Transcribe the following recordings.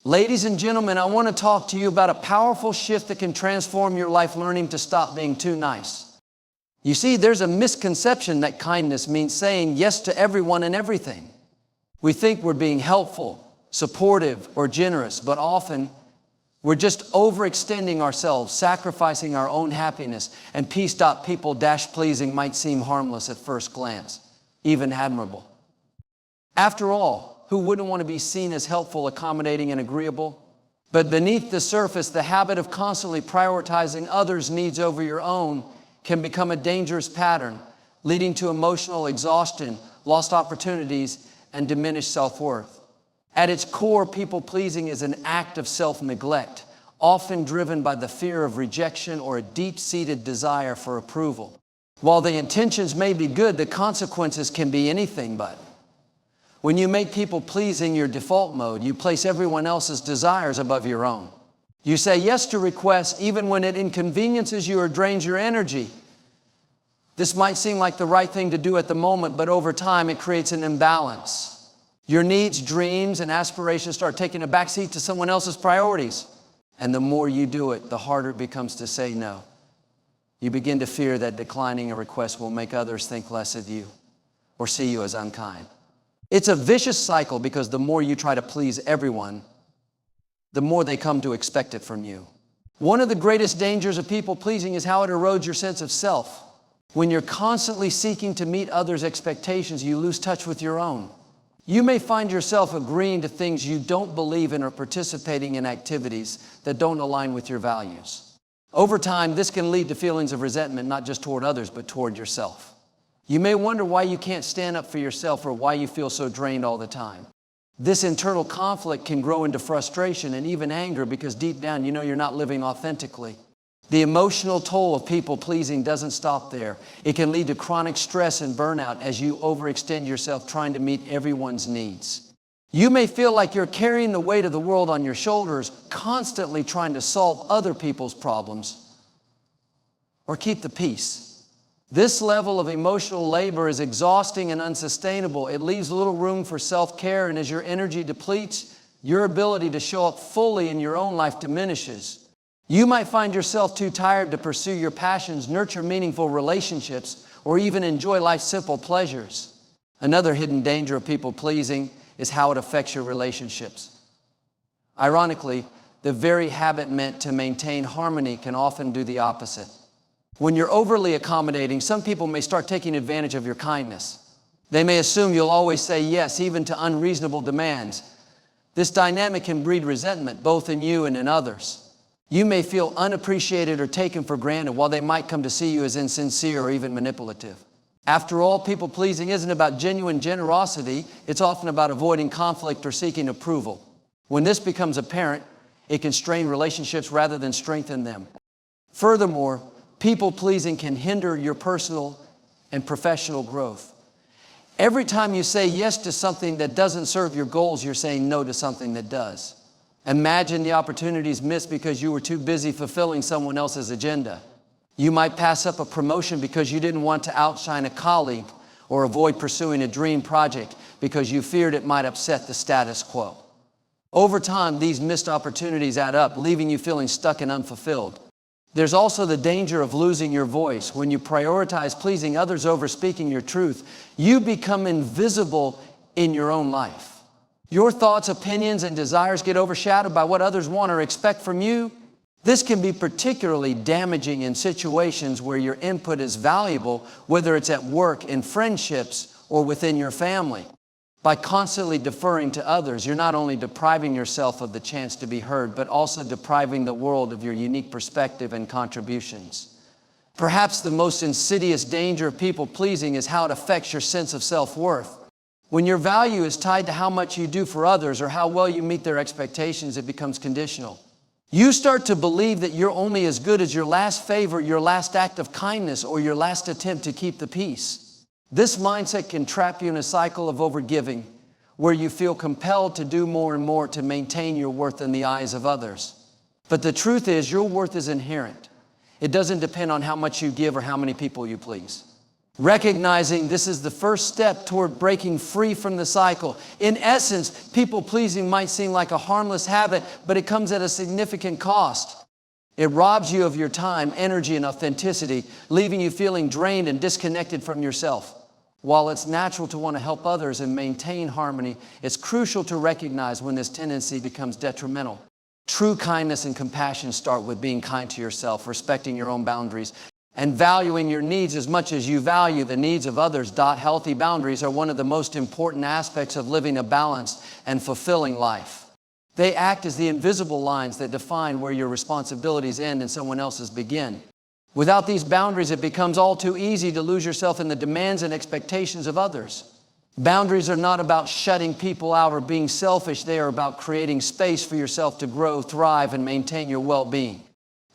Ladies and gentlemen, I want to talk to you about a powerful shift that can transform your life, learning to stop being too nice. You see, there's a misconception that kindness means saying yes to everyone and everything. We think we're being helpful, supportive, or generous, but often we're just overextending ourselves, sacrificing our own happiness, and P.people-pleasing might seem harmless at first glance, even admirable. After all, who wouldn't want to be seen as helpful, accommodating, and agreeable? But beneath the surface, the habit of constantly prioritizing others' needs over your own can become a dangerous pattern, leading to emotional exhaustion, lost opportunities, and diminished self-worth. At its core, people-pleasing is an act of self-neglect, often driven by the fear of rejection or a deep-seated desire for approval. While the intentions may be good, the consequences can be anything but. When you make people-pleasing your default mode, you place everyone else's desires above your own. You say yes to requests even when it inconveniences you or drains your energy. This might seem like the right thing to do at the moment, but over time it creates an imbalance. Your needs, dreams, and aspirations start taking a backseat to someone else's priorities. And the more you do it, the harder it becomes to say no. You begin to fear that declining a request will make others think less of you or see you as unkind. It's a vicious cycle because the more you try to please everyone, the more they come to expect it from you. One of the greatest dangers of people-pleasing is how it erodes your sense of self. When you're constantly seeking to meet others' expectations, you lose touch with your own. You may find yourself agreeing to things you don't believe in or participating in activities that don't align with your values. Over time, this can lead to feelings of resentment, not just toward others, but toward yourself. You may wonder why you can't stand up for yourself or why you feel so drained all the time. This internal conflict can grow into frustration and even anger because deep down you know you're not living authentically. The emotional toll of people-pleasing doesn't stop there. It can lead to chronic stress and burnout as you overextend yourself trying to meet everyone's needs. You may feel like you're carrying the weight of the world on your shoulders, constantly trying to solve other people's problems or keep the peace. This level of emotional labor is exhausting and unsustainable. It leaves little room for self-care, and as your energy depletes, your ability to show up fully in your own life diminishes. You might find yourself too tired to pursue your passions, nurture meaningful relationships, or even enjoy life's simple pleasures. Another hidden danger of people-pleasing is how it affects your relationships. Ironically, the very habit meant to maintain harmony can often do the opposite. When you're overly accommodating, some people may start taking advantage of your kindness. They may assume you'll always say yes, even to unreasonable demands. This dynamic can breed resentment, both in you and in others. You may feel unappreciated or taken for granted, while they might come to see you as insincere or even manipulative. After all, people-pleasing isn't about genuine generosity. It's often about avoiding conflict or seeking approval. When this becomes apparent, it can strain relationships rather than strengthen them. Furthermore, people-pleasing can hinder your personal and professional growth. Every time you say yes to something that doesn't serve your goals, you're saying no to something that does. Imagine the opportunities missed because you were too busy fulfilling someone else's agenda. You might pass up a promotion because you didn't want to outshine a colleague, or avoid pursuing a dream project because you feared it might upset the status quo. Over time, these missed opportunities add up, leaving you feeling stuck and unfulfilled. There's also the danger of losing your voice. When you prioritize pleasing others over speaking your truth, you become invisible in your own life. Your thoughts, opinions, and desires get overshadowed by what others want or expect from you. This can be particularly damaging in situations where your input is valuable, whether it's at work, in friendships, or within your family. By constantly deferring to others, you're not only depriving yourself of the chance to be heard, but also depriving the world of your unique perspective and contributions. Perhaps the most insidious danger of people-pleasing is how it affects your sense of self-worth. When your value is tied to how much you do for others or how well you meet their expectations, it becomes conditional. You start to believe that you're only as good as your last favor, your last act of kindness, or your last attempt to keep the peace. This mindset can trap you in a cycle of overgiving, where you feel compelled to do more and more to maintain your worth in the eyes of others. But the truth is, your worth is inherent. It doesn't depend on how much you give or how many people you please. Recognizing this is the first step toward breaking free from the cycle. In essence, people-pleasing might seem like a harmless habit, but it comes at a significant cost. It robs you of your time, energy, and authenticity, leaving you feeling drained and disconnected from yourself. While it's natural to want to help others and maintain harmony, it's crucial to recognize when this tendency becomes detrimental. True kindness and compassion start with being kind to yourself, respecting your own boundaries, and valuing your needs as much as you value the needs of others. Healthy boundaries are one of the most important aspects of living a balanced and fulfilling life. They act as the invisible lines that define where your responsibilities end and someone else's begin. Without these boundaries, it becomes all too easy to lose yourself in the demands and expectations of others. Boundaries are not about shutting people out or being selfish. They are about creating space for yourself to grow, thrive, and maintain your well-being.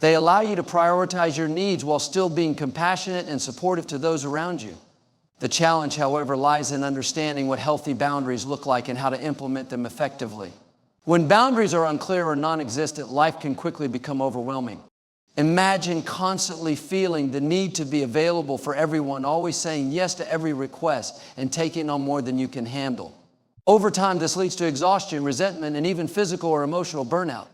They allow you to prioritize your needs while still being compassionate and supportive to those around you. The challenge, however, lies in understanding what healthy boundaries look like and how to implement them effectively. When boundaries are unclear or non-existent, life can quickly become overwhelming. Imagine constantly feeling the need to be available for everyone, always saying yes to every request and taking on more than you can handle. Over time, this leads to exhaustion, resentment, and even physical or emotional burnout.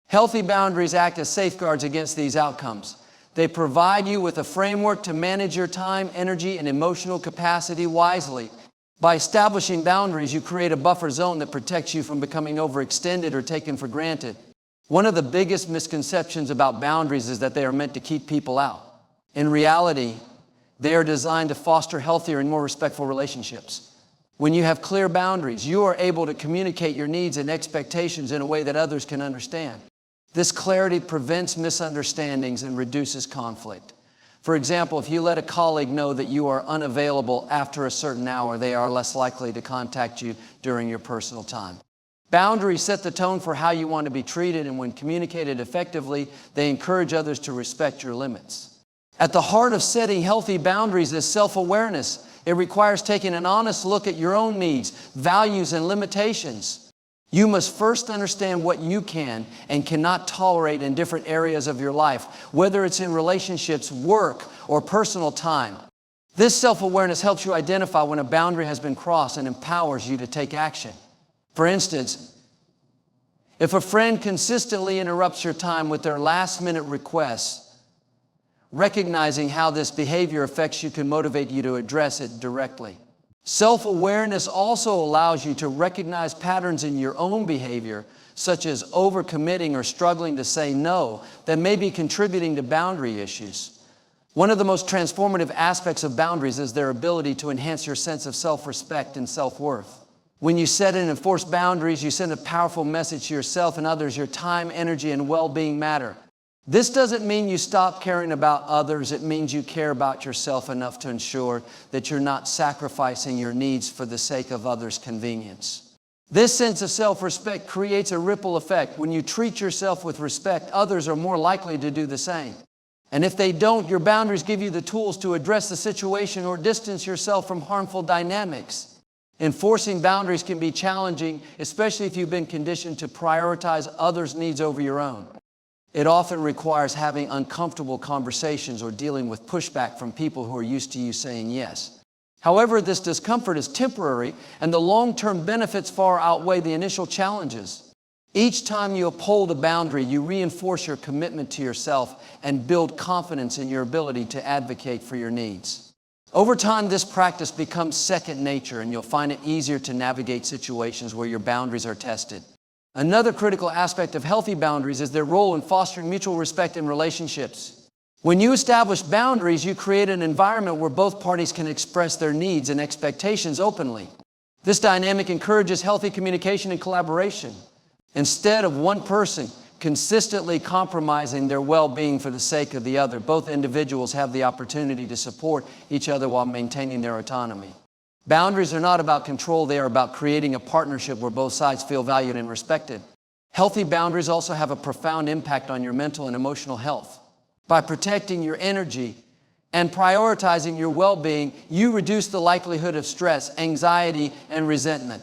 Healthy boundaries act as safeguards against these outcomes. They provide you with a framework to manage your time, energy, and emotional capacity wisely. By establishing boundaries, you create a buffer zone that protects you from becoming overextended or taken for granted. One of the biggest misconceptions about boundaries is that they are meant to keep people out. In reality, they are designed to foster healthier and more respectful relationships. When you have clear boundaries, you are able to communicate your needs and expectations in a way that others can understand. This clarity prevents misunderstandings and reduces conflict. For example, if you let a colleague know that you are unavailable after a certain hour, they are less likely to contact you during your personal time. Boundaries set the tone for how you want to be treated, and when communicated effectively, they encourage others to respect your limits. At the heart of setting healthy boundaries is self-awareness. It requires taking an honest look at your own needs, values, and limitations. You must first understand what you can and cannot tolerate in different areas of your life, whether it's in relationships, work, or personal time. This self-awareness helps you identify when a boundary has been crossed and empowers you to take action. For instance, if a friend consistently interrupts your time with their last-minute requests, recognizing how this behavior affects you can motivate you to address it directly. Self-awareness also allows you to recognize patterns in your own behavior, such as overcommitting or struggling to say no, that may be contributing to boundary issues. One of the most transformative aspects of boundaries is their ability to enhance your sense of self-respect and self-worth. When you set and enforce boundaries, you send a powerful message to yourself and others. Your time, energy, and well-being matter. This doesn't mean you stop caring about others. It means you care about yourself enough to ensure that you're not sacrificing your needs for the sake of others' convenience. This sense of self-respect creates a ripple effect. When you treat yourself with respect, others are more likely to do the same. And if they don't, your boundaries give you the tools to address the situation or distance yourself from harmful dynamics. Enforcing boundaries can be challenging, especially if you've been conditioned to prioritize others' needs over your own. It often requires having uncomfortable conversations or dealing with pushback from people who are used to you saying yes. However, this discomfort is temporary, and the long-term benefits far outweigh the initial challenges. Each time you uphold a boundary, you reinforce your commitment to yourself and build confidence in your ability to advocate for your needs. Over time, this practice becomes second nature, and you'll find it easier to navigate situations where your boundaries are tested. Another critical aspect of healthy boundaries is their role in fostering mutual respect in relationships. When you establish boundaries, you create an environment where both parties can express their needs and expectations openly. This dynamic encourages healthy communication and collaboration. Instead of one person consistently compromising their well-being for the sake of the other, both individuals have the opportunity to support each other while maintaining their autonomy. Boundaries are not about control, they are about creating a partnership where both sides feel valued and respected. Healthy boundaries also have a profound impact on your mental and emotional health. By protecting your energy and prioritizing your well-being, you reduce the likelihood of stress, anxiety, and resentment.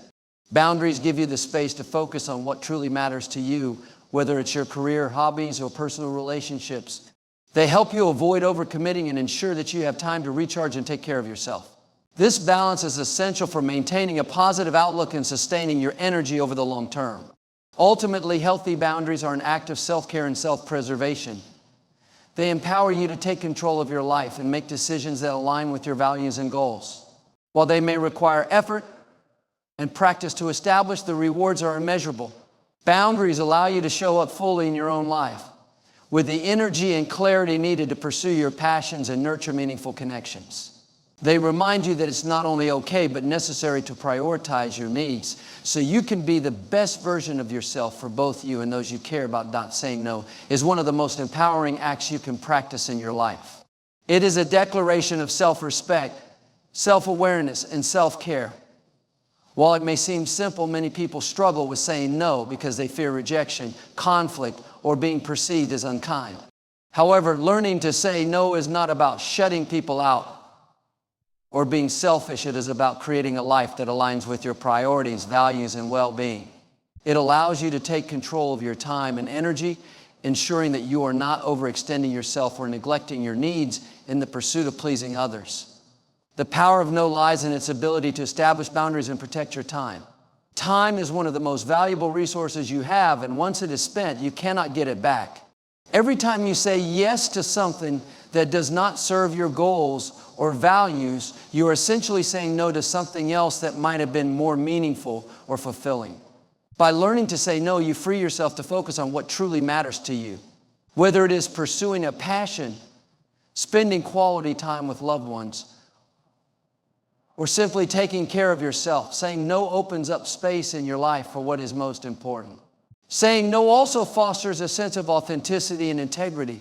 Boundaries give you the space to focus on what truly matters to you, whether it's your career, hobbies, or personal relationships. They help you avoid overcommitting and ensure that you have time to recharge and take care of yourself. This balance is essential for maintaining a positive outlook and sustaining your energy over the long term. Ultimately, healthy boundaries are an act of self-care and self-preservation. They empower you to take control of your life and make decisions that align with your values and goals. While they may require effort and practice to establish, the rewards are immeasurable. Boundaries allow you to show up fully in your own life with the energy and clarity needed to pursue your passions and nurture meaningful connections. They remind you that it's not only okay, but necessary to prioritize your needs so you can be the best version of yourself for both you and those you care about. Saying no is one of the most empowering acts you can practice in your life. It is a declaration of self-respect, self-awareness, and self-care. While it may seem simple, many people struggle with saying no because they fear rejection, conflict, or being perceived as unkind. However, learning to say no is not about shutting people out or being selfish. It is about creating a life that aligns with your priorities, values, and well-being. It allows you to take control of your time and energy, ensuring that you are not overextending yourself or neglecting your needs in the pursuit of pleasing others. The power of no lies in its ability to establish boundaries and protect your time. Time is one of the most valuable resources you have, and once it is spent, you cannot get it back. Every time you say yes to something that does not serve your goals or values, you are essentially saying no to something else that might have been more meaningful or fulfilling. By learning to say no, you free yourself to focus on what truly matters to you. Whether it is pursuing a passion, spending quality time with loved ones, or simply taking care of yourself, saying no opens up space in your life for what is most important. Saying no also fosters a sense of authenticity and integrity.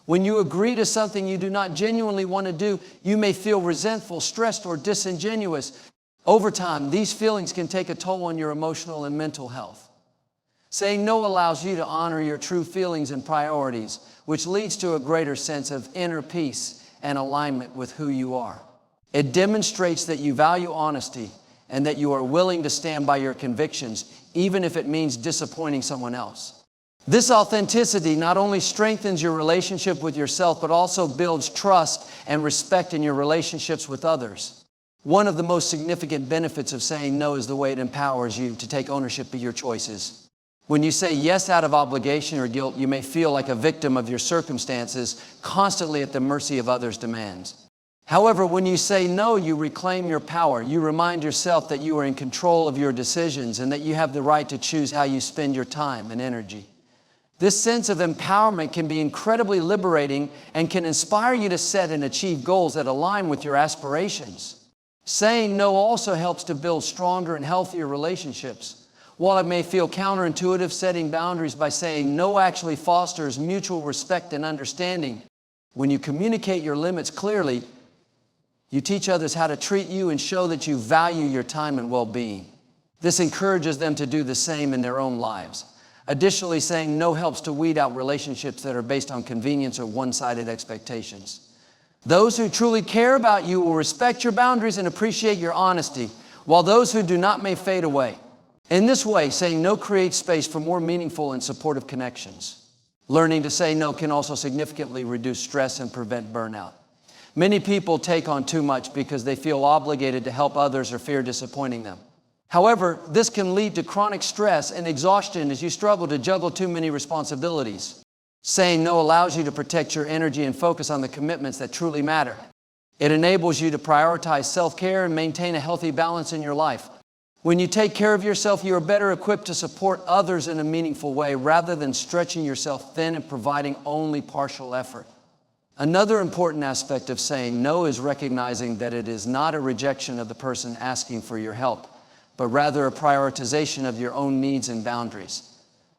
When you agree to something you do not genuinely want to do, you may feel resentful, stressed, or disingenuous. Over time, these feelings can take a toll on your emotional and mental health. Saying no allows you to honor your true feelings and priorities, which leads to a greater sense of inner peace and alignment with who you are. It demonstrates that you value honesty and that you are willing to stand by your convictions, even if it means disappointing someone else. This authenticity not only strengthens your relationship with yourself, but also builds trust and respect in your relationships with others. One of the most significant benefits of saying no is the way it empowers you to take ownership of your choices. When you say yes out of obligation or guilt, you may feel like a victim of your circumstances, constantly at the mercy of others' demands. However, when you say no, you reclaim your power. You remind yourself that you are in control of your decisions and that you have the right to choose how you spend your time and energy. This sense of empowerment can be incredibly liberating and can inspire you to set and achieve goals that align with your aspirations. Saying no also helps to build stronger and healthier relationships. While it may feel counterintuitive, setting boundaries by saying no actually fosters mutual respect and understanding. When you communicate your limits clearly, you teach others how to treat you and show that you value your time and well-being. This encourages them to do the same in their own lives. Additionally, saying no helps to weed out relationships that are based on convenience or one-sided expectations. Those who truly care about you will respect your boundaries and appreciate your honesty, while those who do not may fade away. In this way, saying no creates space for more meaningful and supportive connections. Learning to say no can also significantly reduce stress and prevent burnout. Many people take on too much because they feel obligated to help others or fear disappointing them. However, this can lead to chronic stress and exhaustion as you struggle to juggle too many responsibilities. Saying no allows you to protect your energy and focus on the commitments that truly matter. It enables you to prioritize self-care and maintain a healthy balance in your life. When you take care of yourself, you are better equipped to support others in a meaningful way rather than stretching yourself thin and providing only partial effort. Another important aspect of saying no is recognizing that it is not a rejection of the person asking for your help, but rather a prioritization of your own needs and boundaries.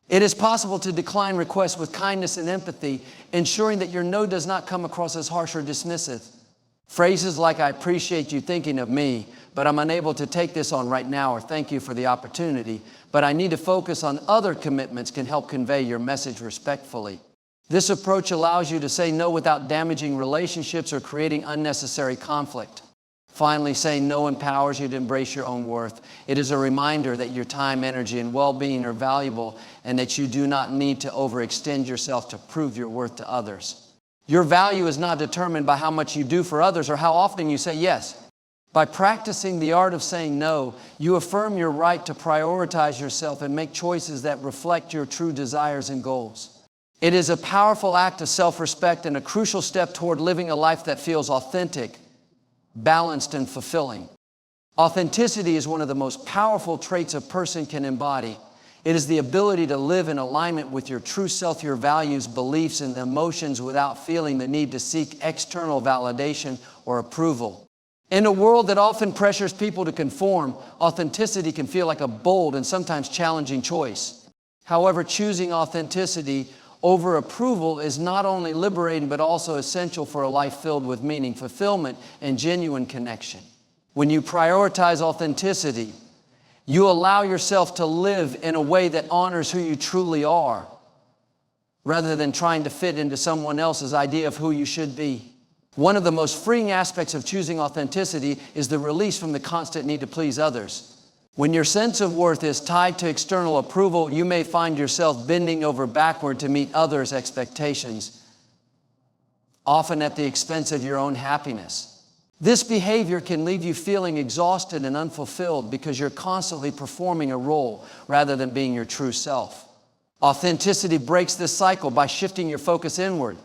It is possible to decline requests with kindness and empathy, ensuring that your no does not come across as harsh or dismissive. Phrases like, "I appreciate you thinking of me, but I'm unable to take this on right now," or "Thank you for the opportunity, but I need to focus on other commitments," can help convey your message respectfully. This approach allows you to say no without damaging relationships or creating unnecessary conflict. Finally, saying no empowers you to embrace your own worth. It is a reminder that your time, energy, and well-being are valuable and that you do not need to overextend yourself to prove your worth to others. Your value is not determined by how much you do for others or how often you say yes. By practicing the art of saying no, you affirm your right to prioritize yourself and make choices that reflect your true desires and goals. It is a powerful act of self-respect and a crucial step toward living a life that feels authentic, balanced, and fulfilling. Authenticity is one of the most powerful traits a person can embody. It is the ability to live in alignment with your true self, your values, beliefs, and emotions without feeling the need to seek external validation or approval. In a world that often pressures people to conform, authenticity can feel like a bold and sometimes challenging choice. However, choosing authenticity over approval is not only liberating but also essential for a life filled with meaning, fulfillment, and genuine connection. When you prioritize authenticity, you allow yourself to live in a way that honors who you truly are, rather than trying to fit into someone else's idea of who you should be. One of the most freeing aspects of choosing authenticity is the release from the constant need to please others. When your sense of worth is tied to external approval, you may find yourself bending over backward to meet others' expectations, often at the expense of your own happiness. This behavior can leave you feeling exhausted and unfulfilled because you're constantly performing a role rather than being your true self. Authenticity breaks this cycle by shifting your focus inward.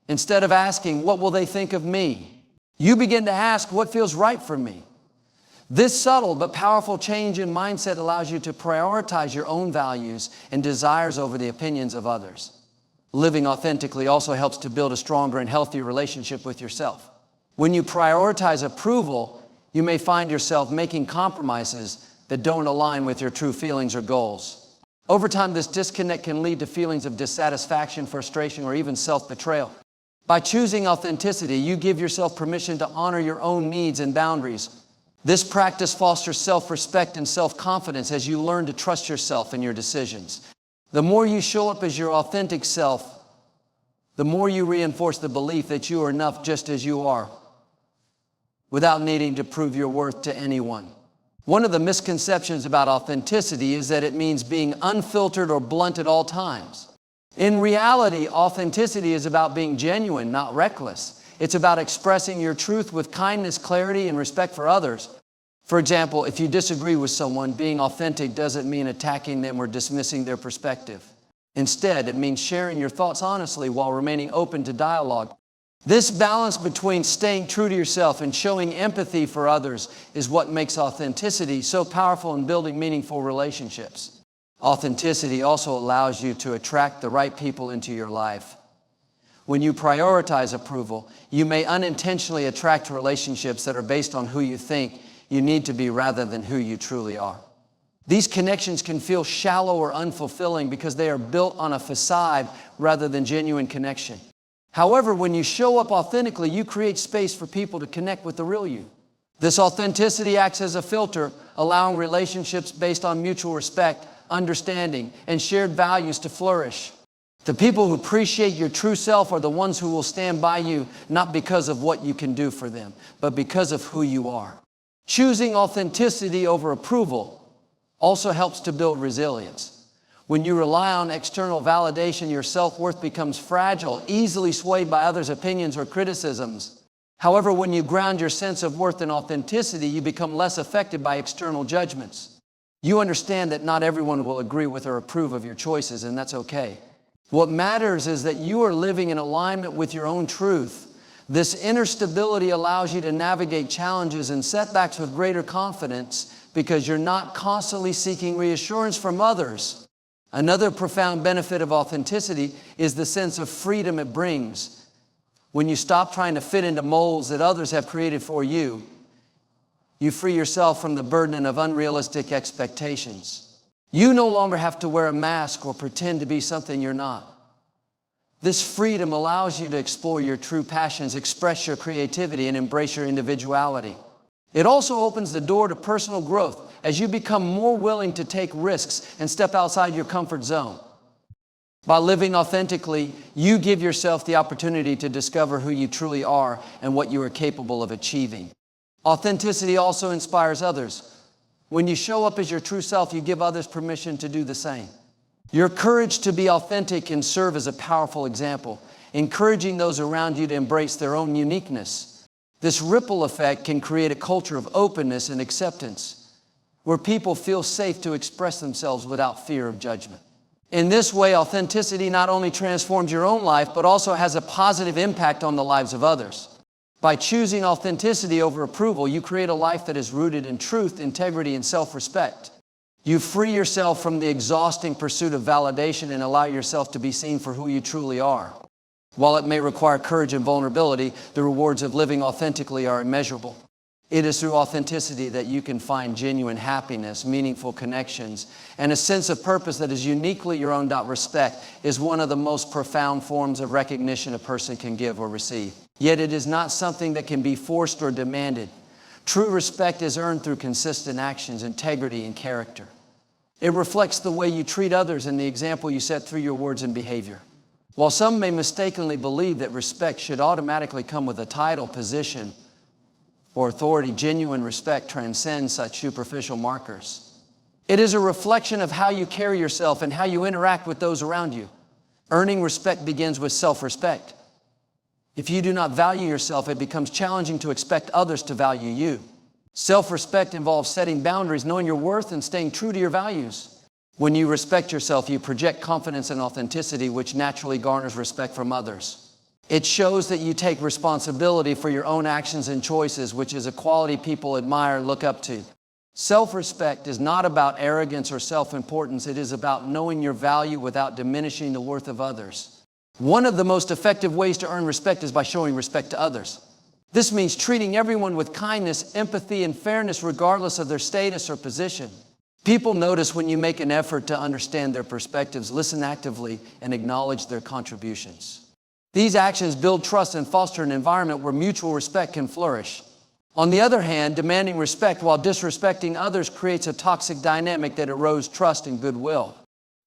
Instead of asking, "What will they think of me?" you begin to ask, "What feels right for me?" This subtle but powerful change in mindset allows you to prioritize your own values and desires over the opinions of others. Living authentically also helps to build a stronger and healthier relationship with yourself. When you prioritize approval, you may find yourself making compromises that don't align with your true feelings or goals. Over time, this disconnect can lead to feelings of dissatisfaction, frustration, or even self-betrayal. By choosing authenticity, you give yourself permission to honor your own needs and boundaries. This practice fosters self-respect and self-confidence as you learn to trust yourself and your decisions. The more you show up as your authentic self, the more you reinforce the belief that you are enough just as you are, without needing to prove your worth to anyone. One of the misconceptions about authenticity is that it means being unfiltered or blunt at all times. In reality, authenticity is about being genuine, not reckless. It's about expressing your truth with kindness, clarity, and respect for others. For example, if you disagree with someone, being authentic doesn't mean attacking them or dismissing their perspective. Instead, it means sharing your thoughts honestly while remaining open to dialogue. This balance between staying true to yourself and showing empathy for others is what makes authenticity so powerful in building meaningful relationships. Authenticity also allows you to attract the right people into your life. When you prioritize approval, you may unintentionally attract relationships that are based on who you think you need to be rather than who you truly are. These connections can feel shallow or unfulfilling because they are built on a facade rather than genuine connection. However, when you show up authentically, you create space for people to connect with the real you. This authenticity acts as a filter, allowing relationships based on mutual respect, understanding, and shared values to flourish. The people who appreciate your true self are the ones who will stand by you, not because of what you can do for them, but because of who you are. Choosing authenticity over approval also helps to build resilience. When you rely on external validation, your self-worth becomes fragile, easily swayed by others' opinions or criticisms. However, when you ground your sense of worth in authenticity, you become less affected by external judgments. You understand that not everyone will agree with or approve of your choices, and that's okay. What matters is that you are living in alignment with your own truth. This inner stability allows you to navigate challenges and setbacks with greater confidence because you're not constantly seeking reassurance from others. Another profound benefit of authenticity is the sense of freedom it brings. When you stop trying to fit into molds that others have created for you, you free yourself from the burden of unrealistic expectations. You no longer have to wear a mask or pretend to be something you're not. This freedom allows you to explore your true passions, express your creativity, and embrace your individuality. It also opens the door to personal growth as you become more willing to take risks and step outside your comfort zone. By living authentically, you give yourself the opportunity to discover who you truly are and what you are capable of achieving. Authenticity also inspires others. When you show up as your true self, you give others permission to do the same. Your courage to be authentic can serve as a powerful example. encouraging those around you to embrace their own uniqueness. This ripple effect can create a culture of openness and acceptance, where people feel safe to express themselves without fear of judgment. In this way, authenticity not only transforms your own life, but also has a positive impact on the lives of others. By choosing authenticity over approval, you create a life that is rooted in truth, integrity, and self-respect. You free yourself from the exhausting pursuit of validation and allow yourself to be seen for who you truly are. While it may require courage and vulnerability, the rewards of living authentically are immeasurable. It is through authenticity that you can find genuine happiness, meaningful connections, and a sense of purpose that is uniquely your own. Respect is one of the most profound forms of recognition a person can give or receive. Yet it is not something that can be forced or demanded. True respect is earned through consistent actions, integrity, and character. It reflects the way you treat others and the example you set through your words and behavior. While some may mistakenly believe that respect should automatically come with a title, position, or authority, genuine respect transcends such superficial markers. It is a reflection of how you carry yourself and how you interact with those around you. Earning respect begins with self-respect. If you do not value yourself, it becomes challenging to expect others to value you. Self-respect involves setting boundaries, knowing your worth, and staying true to your values. When you respect yourself, you project confidence and authenticity, which naturally garners respect from others. It shows that you take responsibility for your own actions and choices, which is a quality people admire and look up to. Self-respect is not about arrogance or self-importance. It is about knowing your value without diminishing the worth of others. One of the most effective ways to earn respect is by showing respect to others. This means treating everyone with kindness, empathy, and fairness regardless of their status or position. People notice when you make an effort to understand their perspectives, listen actively, and acknowledge their contributions. These actions build trust and foster an environment where mutual respect can flourish. On the other hand, demanding respect while disrespecting others creates a toxic dynamic that erodes trust and goodwill.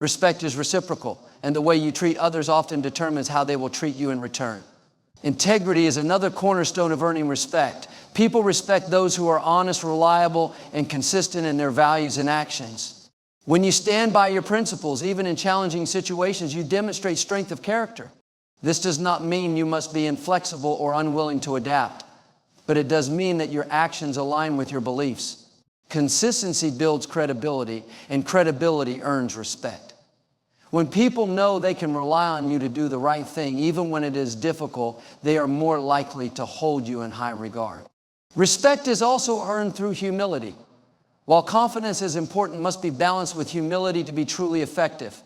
Respect is reciprocal, and the way you treat others often determines how they will treat you in return. Integrity is another cornerstone of earning respect. People respect those who are honest, reliable, and consistent in their values and actions. When you stand by your principles, even in challenging situations, you demonstrate strength of character. This does not mean you must be inflexible or unwilling to adapt, but it does mean that your actions align with your beliefs. Consistency builds credibility, and credibility earns respect. When people know they can rely on you to do the right thing, even when it is difficult, they are more likely to hold you in high regard. Respect is also earned through humility. While confidence is important, it must be balanced with humility to be truly effective.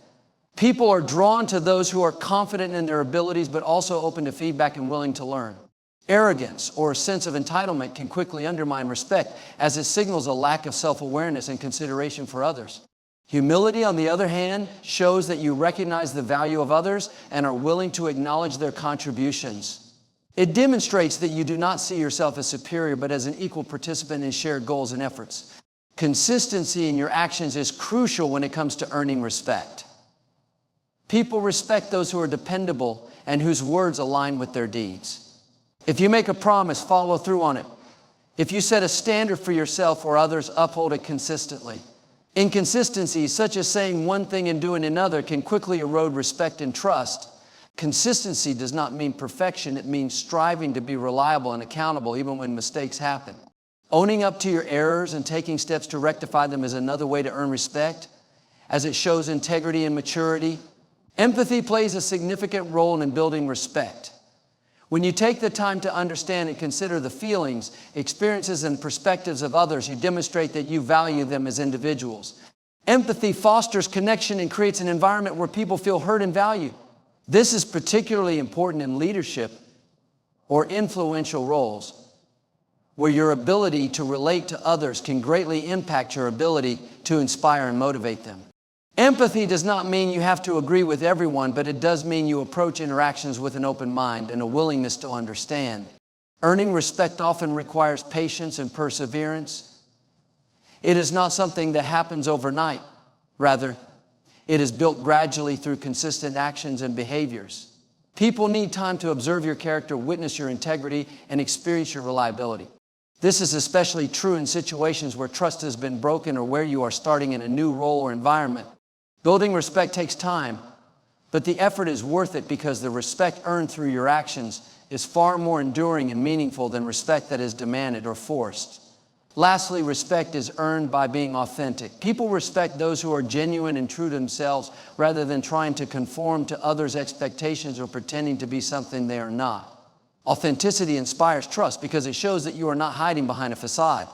People are drawn to those who are confident in their abilities, but also open to feedback and willing to learn. Arrogance or a sense of entitlement can quickly undermine respect, as it signals a lack of self-awareness and consideration for others. Humility, on the other hand, shows that you recognize the value of others and are willing to acknowledge their contributions. It demonstrates that you do not see yourself as superior, but as an equal participant in shared goals and efforts. Consistency in your actions is crucial when it comes to earning respect. People respect those who are dependable and whose words align with their deeds. If you make a promise, follow through on it. If you set a standard for yourself or others, uphold it consistently. Inconsistencies, such as saying one thing and doing another, can quickly erode respect and trust. Consistency does not mean perfection. It means striving to be reliable and accountable even when mistakes happen. Owning up to your errors and taking steps to rectify them is another way to earn respect, as it shows integrity and maturity. Empathy plays a significant role in building respect. When you take the time to understand and consider the feelings, experiences, and perspectives of others, you demonstrate that you value them as individuals. Empathy fosters connection and creates an environment where people feel heard and valued. This is particularly important in leadership or influential roles, where your ability to relate to others can greatly impact your ability to inspire and motivate them. Empathy does not mean you have to agree with everyone, but it does mean you approach interactions with an open mind and a willingness to understand. Earning respect often requires patience and perseverance. It is not something that happens overnight. Rather, it is built gradually through consistent actions and behaviors. People need time to observe your character, witness your integrity, and experience your reliability. This is especially true in situations where trust has been broken or where you are starting in a new role or environment. Building respect takes time, But the effort is worth it because the respect earned through your actions is far more enduring and meaningful than respect that is demanded or forced. Lastly, respect is earned by being authentic. People respect those who are genuine and true to themselves rather than trying to conform to others' expectations or pretending to be something they are not. Authenticity inspires trust because it shows that you are not hiding behind a facade.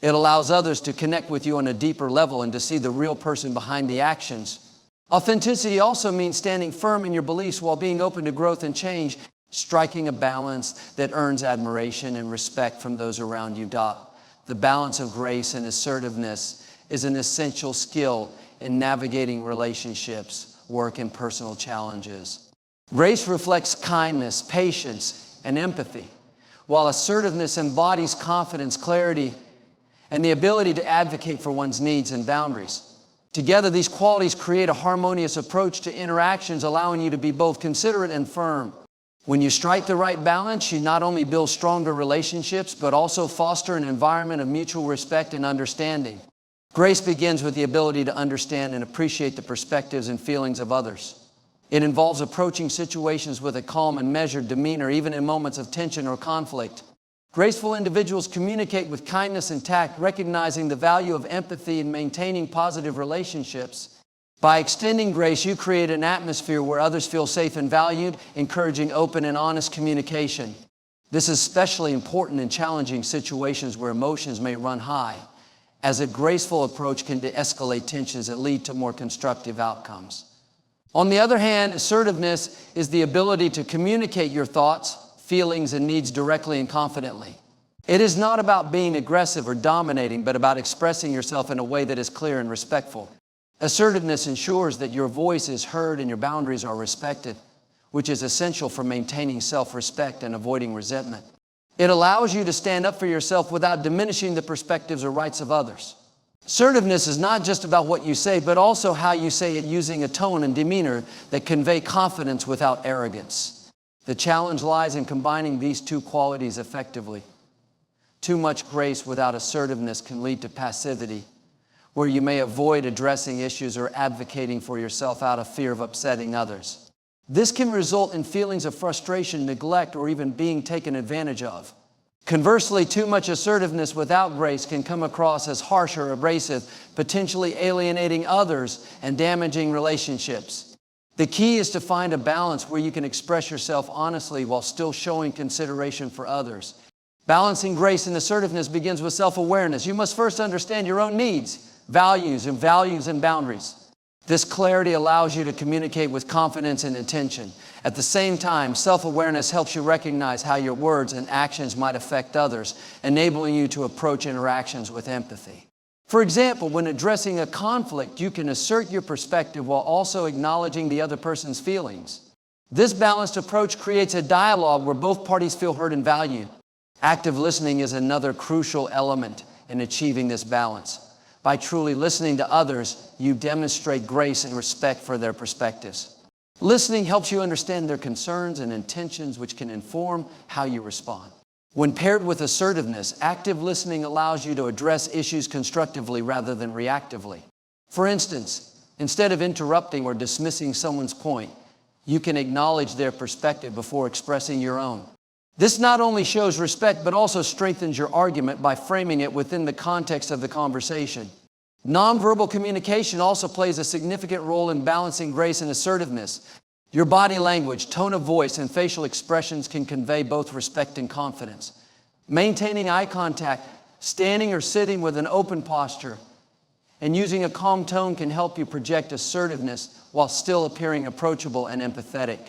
It allows others to connect with you on a deeper level and to see the real person behind the actions. Authenticity also means standing firm in your beliefs while being open to growth and change, striking a balance that earns admiration and respect from those around you. The balance of grace and assertiveness is an essential skill in navigating relationships, work, and personal challenges. Grace reflects kindness, patience, and empathy, while assertiveness embodies confidence, clarity, and the ability to advocate for one's needs and boundaries. Together, these qualities create a harmonious approach to interactions, allowing you to be both considerate and firm. When you strike the right balance, you not only build stronger relationships, but also foster an environment of mutual respect and understanding. Grace begins with the ability to understand and appreciate the perspectives and feelings of others. It involves approaching situations with a calm and measured demeanor, even in moments of tension or conflict. Graceful individuals communicate with kindness and tact, recognizing the value of empathy and maintaining positive relationships. By extending grace, you create an atmosphere where others feel safe and valued, encouraging open and honest communication. This is especially important in challenging situations where emotions may run high, as a graceful approach can de-escalate tensions that lead to more constructive outcomes. On the other hand, assertiveness is the ability to communicate your thoughts, feelings, and needs directly and confidently. It is not about being aggressive or dominating, but about expressing yourself in a way that is clear and respectful. Assertiveness ensures that your voice is heard and your boundaries are respected, which is essential for maintaining self-respect and avoiding resentment. It allows you to stand up for yourself without diminishing the perspectives or rights of others. Assertiveness is not just about what you say, but also how you say it, using a tone and demeanor that convey confidence without arrogance. The challenge lies in combining these two qualities effectively. Too much grace without assertiveness can lead to passivity, where you may avoid addressing issues or advocating for yourself out of fear of upsetting others. This can result in feelings of frustration, neglect, or even being taken advantage of. Conversely, too much assertiveness without grace can come across as harsh or abrasive, potentially alienating others and damaging relationships. The key is to find a balance where you can express yourself honestly while still showing consideration for others. Balancing grace and assertiveness begins with self-awareness. You must first understand your own needs, values and boundaries. This clarity allows you to communicate with confidence and intention. At the same time, self-awareness helps you recognize how your words and actions might affect others, enabling you to approach interactions with empathy. For example, when addressing a conflict, you can assert your perspective while also acknowledging the other person's feelings. This balanced approach creates a dialogue where both parties feel heard and valued. Active listening is another crucial element in achieving this balance. By truly listening to others, you demonstrate grace and respect for their perspectives. Listening helps you understand their concerns and intentions, which can inform how you respond. When paired with assertiveness, active listening allows you to address issues constructively rather than reactively. For instance, instead of interrupting or dismissing someone's point, you can acknowledge their perspective before expressing your own. This not only shows respect, but also strengthens your argument by framing it within the context of the conversation. Nonverbal communication also plays a significant role in balancing grace and assertiveness. Your body language, tone of voice, and facial expressions can convey both respect and confidence. Maintaining eye contact, standing or sitting with an open posture, and using a calm tone can help you project assertiveness while still appearing approachable and empathetic.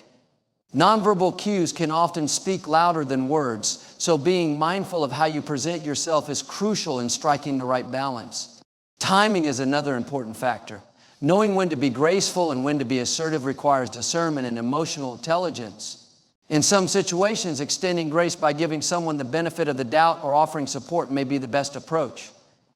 Nonverbal cues can often speak louder than words, so being mindful of how you present yourself is crucial in striking the right balance. Timing is another important factor. Knowing when to be graceful and when to be assertive requires discernment and emotional intelligence. In some situations, extending grace by giving someone the benefit of the doubt or offering support may be the best approach.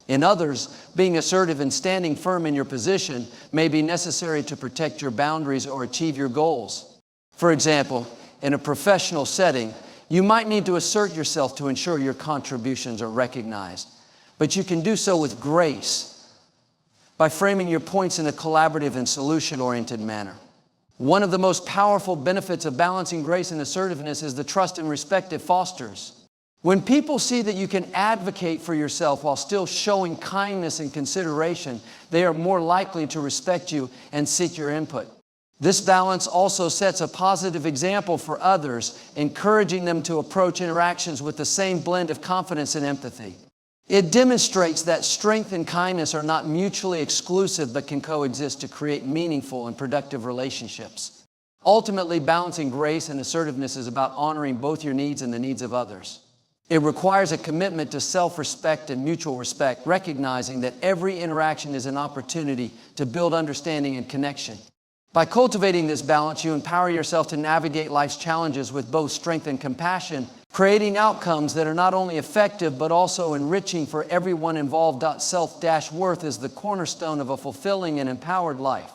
In others, being assertive and standing firm in your position may be necessary to protect your boundaries or achieve your goals. For example, in a professional setting, you might need to assert yourself to ensure your contributions are recognized. But you can do so with grace by framing your points in a collaborative and solution-oriented manner. One of the most powerful benefits of balancing grace and assertiveness is the trust and respect it fosters. When people see that you can advocate for yourself while still showing kindness and consideration, they are more likely to respect you and seek your input. This balance also sets a positive example for others, encouraging them to approach interactions with the same blend of confidence and empathy. It demonstrates that strength and kindness are not mutually exclusive but can coexist to create meaningful and productive relationships. Ultimately, balancing grace and assertiveness is about honoring both your needs and the needs of others. It requires a commitment to self-respect and mutual respect, recognizing that every interaction is an opportunity to build understanding and connection. By cultivating this balance, you empower yourself to navigate life's challenges with both strength and compassion, creating outcomes that are not only effective but also enriching for everyone involved. Self-worth is the cornerstone of a fulfilling and empowered life.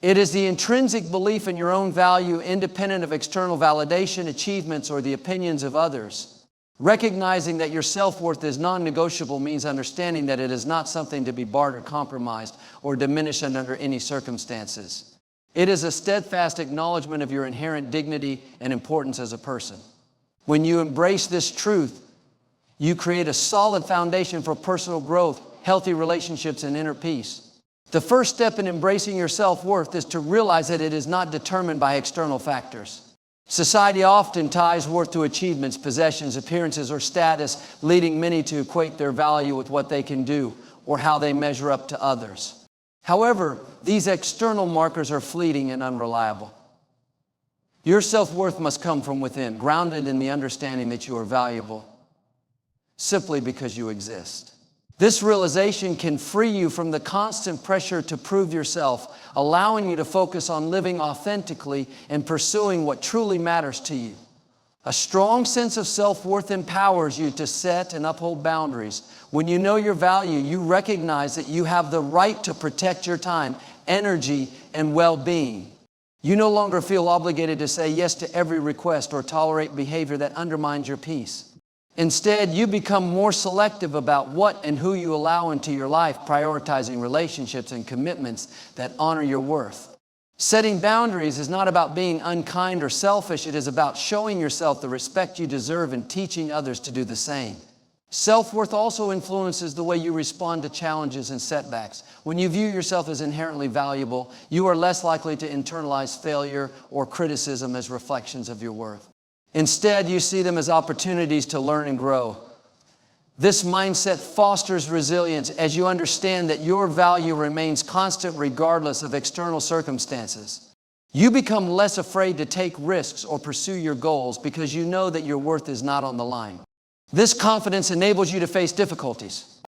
It is the intrinsic belief in your own value, independent of external validation, achievements, or the opinions of others. Recognizing that your self-worth is non-negotiable means understanding that it is not something to be bartered, compromised, or diminished under any circumstances. It is a steadfast acknowledgement of your inherent dignity and importance as a person. When you embrace this truth, you create a solid foundation for personal growth, healthy relationships, and inner peace. The first step in embracing your self-worth is to realize that it is not determined by external factors. Society often ties worth to achievements, possessions, appearances, or status, leading many to equate their value with what they can do or how they measure up to others. However, these external markers are fleeting and unreliable. Your self-worth must come from within, grounded in the understanding that you are valuable simply because you exist. This realization can free you from the constant pressure to prove yourself, allowing you to focus on living authentically and pursuing what truly matters to you. A strong sense of self-worth empowers you to set and uphold boundaries. When you know your value, you recognize that you have the right to protect your time, energy, and well-being. You no longer feel obligated to say yes to every request or tolerate behavior that undermines your peace. Instead, you become more selective about what and who you allow into your life, prioritizing relationships and commitments that honor your worth. Setting boundaries is not about being unkind or selfish. It is about showing yourself the respect you deserve and teaching others to do the same. Self-worth also influences the way you respond to challenges and setbacks. When you view yourself as inherently valuable, you are less likely to internalize failure or criticism as reflections of your worth. Instead, you see them as opportunities to learn and grow. This mindset fosters resilience as you understand that your value remains constant regardless of external circumstances. You become less afraid to take risks or pursue your goals because you know that your worth is not on the line. This confidence enables you to face difficulties,